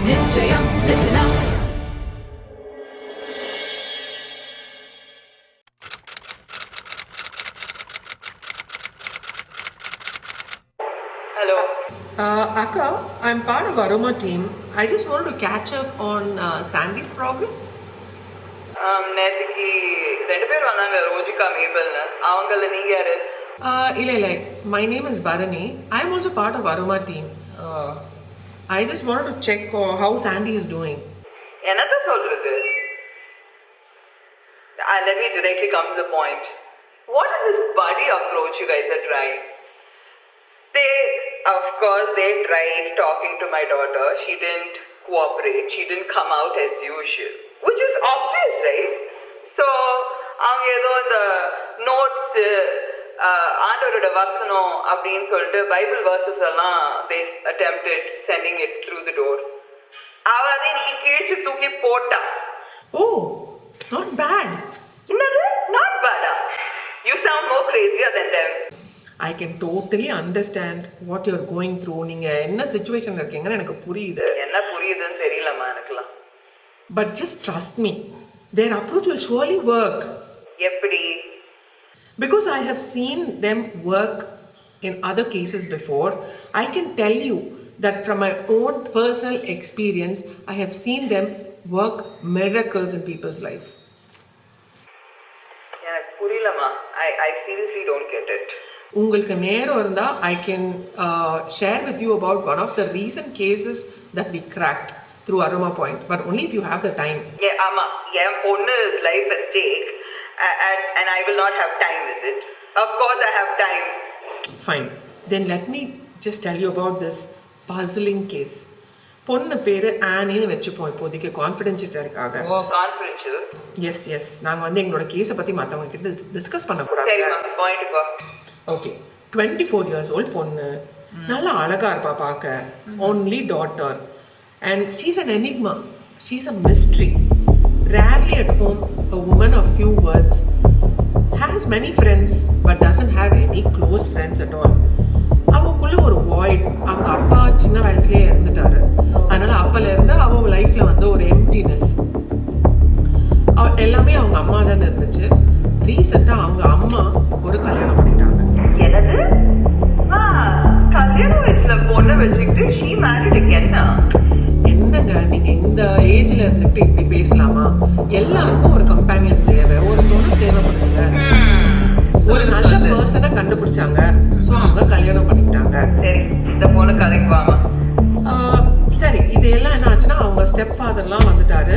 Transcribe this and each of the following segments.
நிச்சயம் listen up. Hello. Akka, I'm part of Aroma team. I just wanted to catch up on Sandy's progress. நேற்றுக்கு 2 பேர் வந்தாங்க, ரோஜிகா மேபல்னு. அவங்கள நீங்க யாரு? இல்லை, my name is Bharani. I'm also part of Aroma team. I just wanted to check how Sandy is doing. என்னத்த சொல்றது? Let me directly come to the point. What is this buddy approach you guys are trying? Of course, they tried talking to my daughter. She didn't cooperate. She didn't come out as usual. Which is obvious, right? So, அவங்க ஏதோ இந்த notes ஆண்டவரோட வசனம் அப்படின்னு சொல்லிட்டு Bible versus எல்லாம் they attempted sending it through the door. அவ அதை இன்னைக்கு கிழிச்சு தூக்கி போட்டா. Oh, not bad. என்னது? Not bad. You sound more crazier than them. I can totally understand what you're going through. நீங்க என்ன சிச்சுவேஷன்ல இருக்கீங்கன்னு எனக்கு புரியுது. என்ன புரியுதுன்னு தெரியலம்மா எனக்குலாம். But just trust me. Their approach will surely work. எப்படி? Because I have seen them work in other cases before, I can tell you that from my own personal experience, I have seen them work miracles in people's life. எனக்கு புரியலம்மா. I seriously don't get it. உங்களுக்கு நேரம் இருந்தா I can share with you about one of the recent cases that we cracked through Aroma Point, but only if you have the time. Yeah, ஆமா. என் பொண்ணு's life at stake and I will not have time with it. Of course I have time. Fine. Then let me just tell you about this puzzling case. பொண்ணு பேரு ஆனின்னு வச்சுப்போம் இப்போதைக்கு கான்ஃபிடென்ஷியலுக்காக. ஓ, confidential. S நாங்க வந்து எங்களோட கேஸை பத்தி மத்தவங்க கிட்ட டிஸ்கஸ் பண்ண கூடாது. சரிம்மா, point go. Okay, 24 years old பொண்ணு, நல்லா அழகா இருப்பா பார்க்க, only daughter, and she's an enigma. She's a mystery. Rarely at home, a woman of few words, has many friends but doesn't have any close friends at all. அவக்குள்ள ஒரு void. அவங்க அப்பா சின்ன வயசுலயே இறந்துட்டாரு. அதனால அப்பல இருந்து அவ லைஃப்ல வந்து ஒரு emptiness. எல்லாமே அவங்க அம்மா தான் இருந்துச்சு. ரீசெண்டா அவங்க அம்மா ஒரு கல்யாணம் பண்ணிட்டாங்க. என்னது? கல்யாண வயசுல பொண்ணு வச்சுக்கிட்டு she married again. என்னங்க நீங்க இந்த ஏஜ்ல இருந்துட்டு இப்படி பேசலாமா? எல்லாருக்கும் ஒரு கம்பெனியன் தேவை, ஒரு துணை தேவைப்படுதுங்க. ஒரு நல்ல பர்சனை கண்டுபிடிச்சாங்க, சோ அவங்க கல்யாணம் பண்ணிட்டாங்க. சரி, இந்த பொண்ணு கதைக்கு வாமா. சரி, இது எல்லாம் என்ன ஆச்சுன்னா அவங்க ஸ்டெப் ஃபாதர்லாம் வந்துட்டாரு.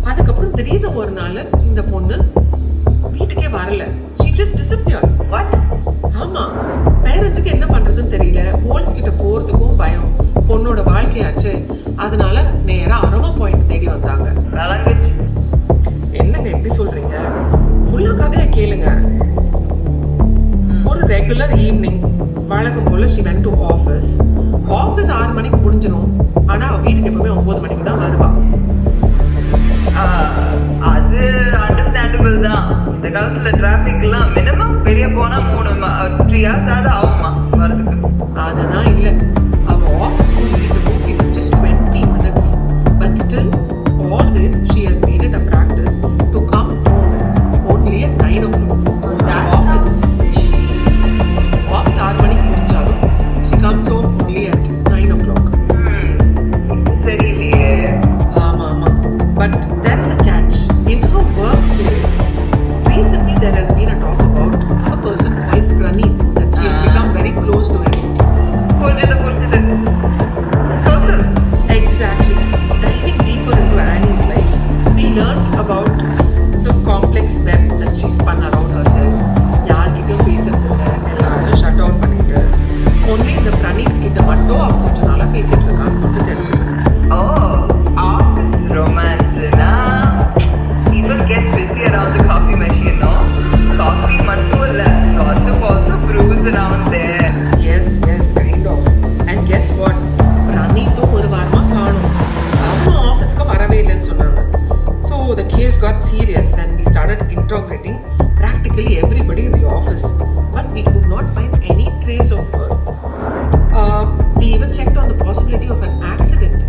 அதுக்கப்புறம் திடீர்னு ஒரு நாள் இந்த பொண்ணு வீட்டுக்கே வரல. she just disappeared. What? ஆமா, பேரண்ட்ஸுக்கு என்ன பண்றதுன்னு தெரியல. போலீஸ் கிட்ட போறதுக்கும் பயம். பொண்ணோட வாழ்க்கையாச்சு. அதனால நேரா அரோமா பாயிண்ட் தேடி வந்தாங்க. என்னங்க எப்படி சொல்றீங்க? ஃபுல்லா கதையை கேளுங்க. ஒரு ரெகுலர் ஈவினிங் வழக்கம் போல she went to office. 6 மணிக்கு முடிஞ்சிடும். ஆனா அவ வீட்டுக்கு எப்பவுமே 9 மணிக்கு தான் வருவா. அது அண்டர்ஸ்டாண்டபிள் தான். இந்த காலத்துல டிராபிக் எல்லாம் மினிமம் பெரிய போனா 3 hours ஆகுமா வரதுக்கு. அதுதான் இல்ல, அவ ஆஃபீஸ்க்கு வீட்டுக்கும் it was just 20 minutes. But still, always she has made it a practice to come home only at 9 o'clock. Office 6 மணிக்கு முடிஞ்சாலும் she comes home only at 9 o'clock. சரியில்லையே. ஆமா. But there is a catch. In her workplace, recently there has been a talk about a person called Praneet, that she has become very close to him. புரிஞ்சுது. Exactly. Diving deeper into Annie's life, we learned about the complex web that she spun around herself. யார்கிட்டயும் பேசுறது இல்லை, எல்லாரும் shut out பண்ணிட்டு only இந்த பிரணீத் கிட்ட மட்டும் அவன் கொஞ்சம் நாளா பேசிட்டு இருக்கான்னு சொல்லிட்டு தெரிஞ்சுக்கணும். Office romanceனா people get busy around the coffee machine, no? Coffee மட்டும் இல்ல, gossip also brews around there. Yes, kind of. And guess what? பிரணீத்தும் ஒரு வாரமா காணோம். அவனும் ஆஃபீஸ்க்கு வரவே இல்லைன்னு சொன்னாங்க. So the case got serious when we started interrogating practically everybody in the office, but we could not find any trace of her. We even checked on the possibility of an accident,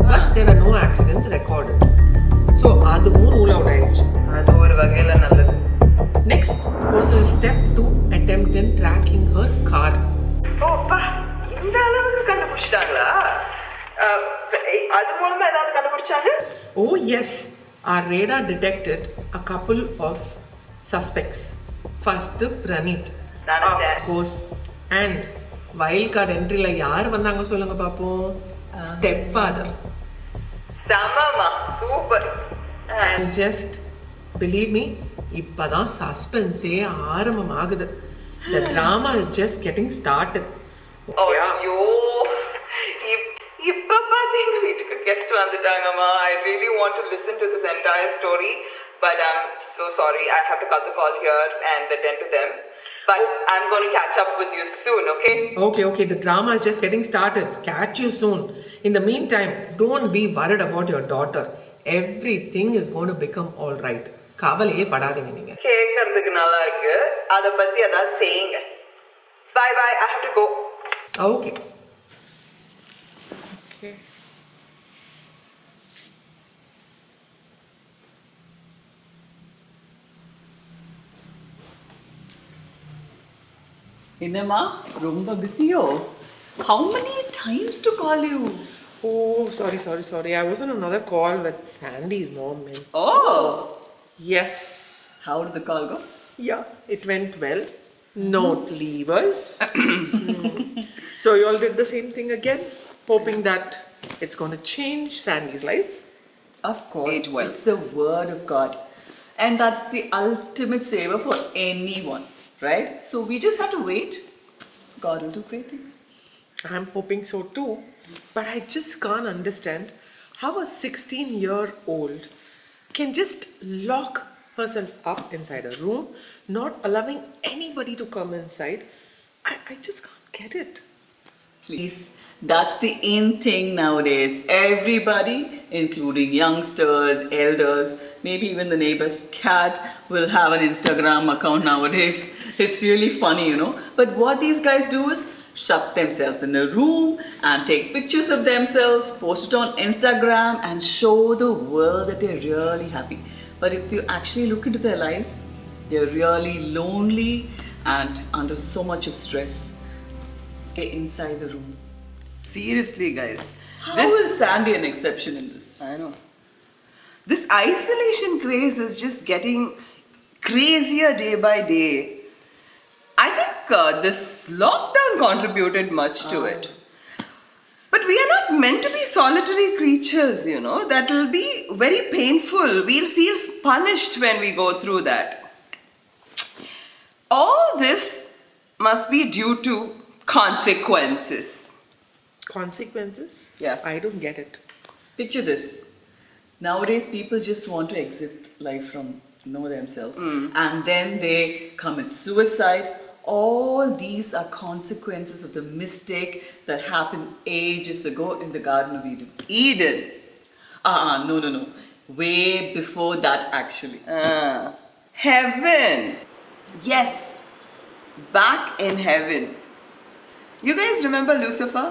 but there were accidents recorded. So அதுவும் rule out ஆயிடுச்சு. அது ஒரு வகையில நல்லது. Next was a step to attempt in tracking her car. ஓப்பா இந்த அளவுக்கு கண்டுபிடிச்சிட்டாங்களா? அது மூலமா ஏதாவது கண்டுபிடிச்சாங்க? Oh yes, our radar detected a couple of suspects. First Praneeth, of course, and wild card entry la yaar vandanga solunga paapom. Stepfather. Samama, super. And just believe me, இப்பதான் suspense ஆரம்பமாகுது. The drama is just getting started. Oh ஐயோ, இப்ப பாத்தீங்க வீட்டுக்கு guest வந்துட்டாங்கம்மா. I really want to listen to this entire story, but I'm so sorry. I have to cut the call here and attend to them. But I'm going to catch up with you soon, okay? Okay. The drama is just getting started. Catch you soon. In the meantime, don't be worried about your daughter. Everything is going to become all right. கவலையே படாதீங்க நீங்க. கேட்கறதுக்கு நல்லா இருக்கு. அத பத்தி ஏதாவது செய்யுங்க. Bye. I have to go. Okay. Inema, romba busyyo. How many times to call you? Oh, sorry. I was on another call with Sandy's mom. Man. Oh. Yes. How did the call go? Yeah, it went well. Note leavers. So you all did the same thing again, hoping that it's going to change Sandy's life. Of course. It will. It's the word of God. And that's the ultimate saver for anyone, right? So we just have to wait. God will do great things. I'm hoping so too. But I just can't understand how a 16-year-old can just lock herself up inside a room, not allowing anybody to come inside. I just can't get it. Please. That's the in thing nowadays. Everybody, including youngsters, elders, maybe even the neighbor's cat will have an Instagram account nowadays. It's really funny, you know. But what these guys do is shut themselves in a room and take pictures of themselves, post it on Instagram and show the world that they're really happy. But if you actually look into their lives, they're really lonely and under so much of stress. They're inside the room. Seriously, guys. How is Sandy an exception in this? I know. This isolation craze is just getting crazier day by day. I think this lockdown contributed much to it. But we are not meant to be solitary creatures, you know. That will be very painful. We'll feel punished when we go through that. All this must be due to consequences. Consequences? Yeah. I don't get it. Picture this. Nowadays, people just want to exit life from know themselves, and then they commit suicide. All these are consequences of the mistake that happened ages ago in the Garden of Eden. Eden. No. Way before that, actually. Heaven. Yes. Back in heaven. You guys remember Lucifer?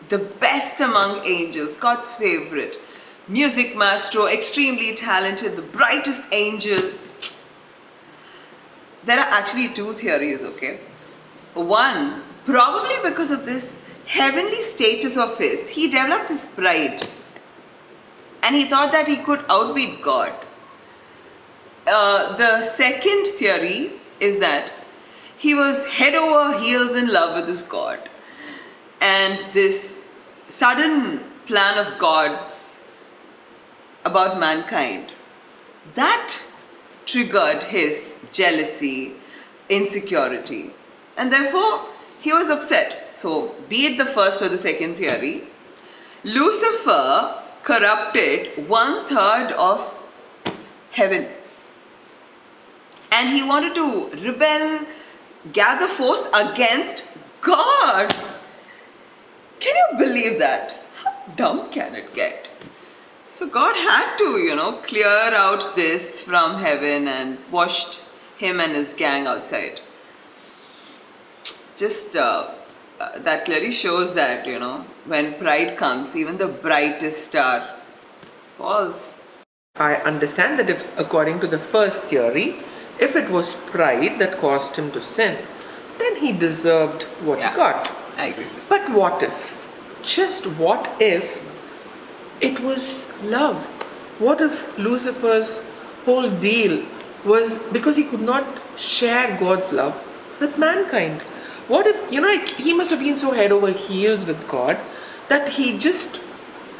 The best among angels, God's favorite. Music maestro, extremely talented, the brightest angel. There are actually two theories, okay? One, probably because of this heavenly status of his, he developed this pride. And he thought that he could outbeat God. The second theory is that he was head over heels in love with his God. And this sudden plan of God's about mankind, that triggered his jealousy, insecurity, and therefore he was upset. So, be it the first or the second theory, Lucifer corrupted 1/3 of heaven. And he wanted to rebel, gather force against God. Can you believe that? How dumb can it get? So God had to, clear out this from heaven and washed him and his gang outside. Just that clearly shows that, when pride comes, even the brightest star False. I understand that if, according to the first theory, if it was pride that caused him to sin, then he deserved what Yeah. he got. I agree. But what if? Just what if it was love? What if Lucifer's whole deal was because he could not share God's love with mankind? What if, he must have been so head over heels with God that he just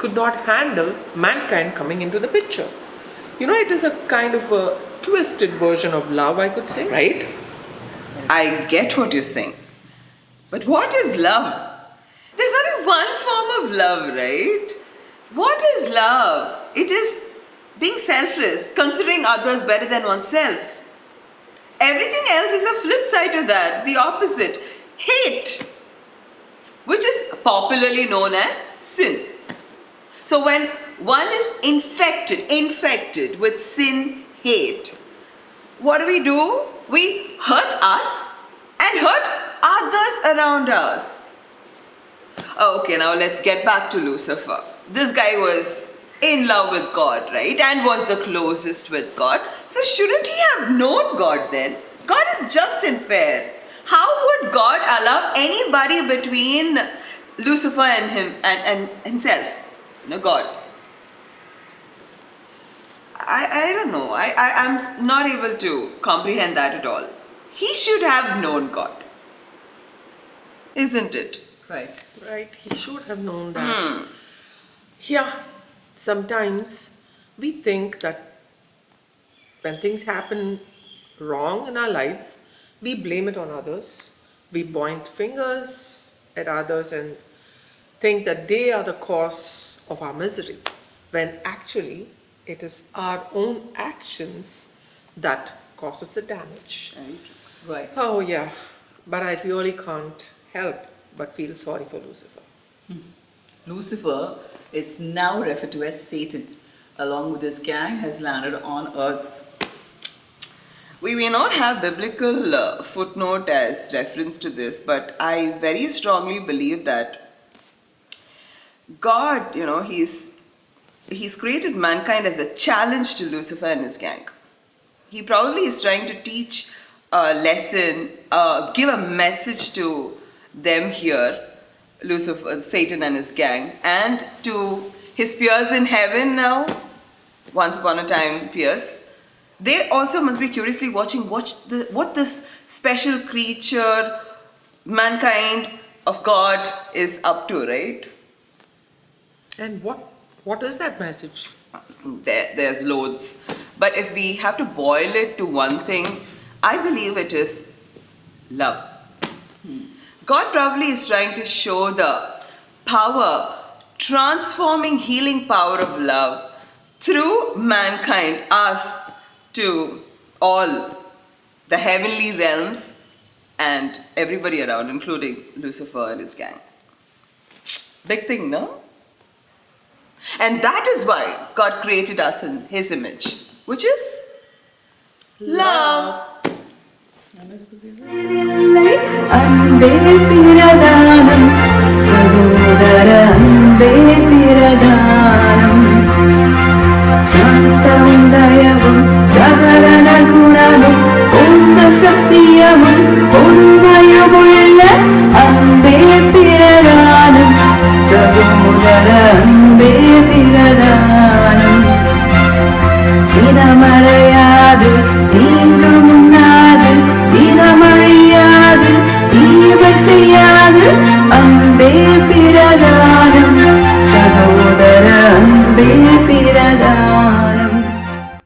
could not handle mankind coming into the picture. It is a kind of a twisted version of love, I could say, right? I get what you're saying. But what is love? There's only one form of love, right? What is love? It is being selfless, considering others better than oneself. Everything else is a flip side to that, the opposite. Hate, which is popularly known as sin. So when one is infected with sin, hate, what do? We hurt us and hurt others around us. Okay, now let's get back to Lucifer. This guy was in love with God, right? And was the closest with God. So shouldn't he have known God then? God is just and fair. How would God allow anybody between Lucifer and him and himself? God. I don't know. I'm not able to comprehend that at all. He should have known God. Isn't it? Right. Right, he should have known that. Yeah, sometimes we think that when things happen wrong in our lives, we blame it on others. We point fingers at others and think that they are the cause of our misery, when actually it is our own actions that causes the damage. Right. Oh yeah, but I really can't help but feel sorry for Lucifer. Lucifer is now referred to as Satan, along with his gang, has landed on earth. We may not have biblical footnote as reference to this, but I very strongly believe that God, He's created mankind as a challenge to Lucifer and his gang. He probably is trying to teach a lesson, give a message to them here, Lucifer, Satan and his gang, and to his peers in heaven now, once upon a time peers. They also must be curiously watching what this special creature, mankind of God is up to, right? And what is that message? There's loads. But if we have to boil it to one thing, I believe it is love. God probably is trying to show the power, transforming, healing power of love through mankind, us, to all the heavenly realms and everybody around, including Lucifer and his gang. Big thing, no? And that is why God created us in His image, which is love. அன்பே பிரதானம் சகோதர அன்பே பிரதானம் சாந்தமும் தயவும் சகல குணமும் உந்த சத்தியமும் பொறுமையுமுள்ள அன்பே பிரதானம் சகோதர அன்பே பிரதானம் சினமறை